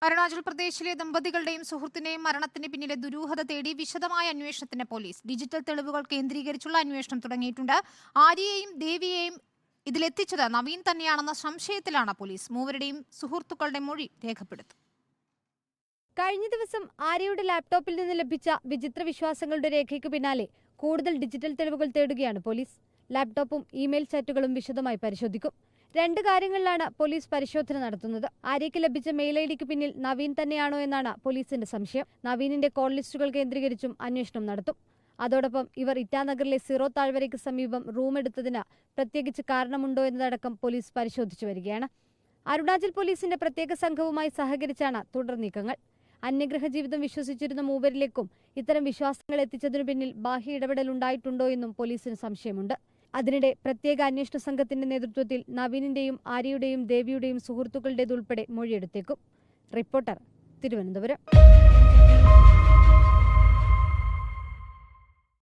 അരുണാചൽ പ്രദേശിലെ ദമ്പതികളുടെയും സുഹൃത്തിന്റെയും മരണത്തിന് പിന്നിലെ ദുരൂഹത തേടി വിശദമായ അന്വേഷണത്തിന് പോലീസ് ഡിജിറ്റൽ തെളിവുകൾ കേന്ദ്രീകരിച്ചുള്ള അന്വേഷണം തുടങ്ങിയിട്ടുണ്ട്. ആര്യയെയും ദേവിയെയും ഇതിലെത്തിച്ചത് നവീൻ തന്നെയാണെന്ന സംശയത്തിലാണ് പോലീസ്. മൂവരുടെയും സുഹൃത്തുക്കളുടെ മൊഴി രേഖപ്പെടുത്തും. കഴിഞ്ഞ ദിവസം ആര്യയുടെ ലാപ്ടോപ്പിൽ നിന്ന് ലഭിച്ച വിചിത്ര വിശ്വാസങ്ങളുടെ രേഖയ്ക്ക് പിന്നാലെ കൂടുതൽ ഡിജിറ്റൽ തെളിവുകൾ തേടുകയാണ് പോലീസ്. ലാപ്ടോപ്പും ഇമെയിൽ ചാറ്റുകളും വിശദമായി പരിശോധിക്കും. രണ്ട് കാര്യങ്ങളിലാണ് പോലീസ് പരിശോധന നടത്തുന്നത്. ആര്യയ്ക്ക് ലഭിച്ച മെയിൽ ഐഡിക്ക് പിന്നിൽ നവീൻ തന്നെയാണോ എന്നാണ് പോലീസിന്റെ സംശയം. നവീനിന്റെ കോൾ ലിസ്റ്റുകൾ കേന്ദ്രീകരിച്ചും അന്വേഷണം നടത്തും. അതോടൊപ്പം ഇവർ ഇറ്റാനഗറിലെ സീറോ താഴ്വരയ്ക്ക് സമീപം റൂം എടുത്തതിന് പ്രത്യേകിച്ച് കാരണമുണ്ടോ എന്നതടക്കം പോലീസ് പരിശോധിച്ചു വരികയാണ്. അരുണാചൽ പോലീസിന്റെ പ്രത്യേക സംഘവുമായി സഹകരിച്ചാണ് തുടർ നീക്കങ്ങൾ. അന്യഗ്രഹ ജീവിതം വിശ്വസിച്ചിരുന്ന മൂവരിലേക്കും ഇത്തരം വിശ്വാസങ്ങൾ എത്തിച്ചതിനു പിന്നിൽ ബാഹ്യ ഇടപെടൽ ഉണ്ടായിട്ടുണ്ടോ എന്നും പോലീസിന് സംശയമുണ്ട്. അതിനിടെ പ്രത്യേക അന്വേഷണ സംഘത്തിന്റെ നേതൃത്വത്തിൽ നവീനിന്റെയും ആര്യയുടെയും ദേവിയുടെയും സുഹൃത്തുക്കളുടേതുൾപ്പെടെ മൊഴിയെടുത്തേക്കും. റിപ്പോർട്ടർ, തിരുവനന്തപുരം.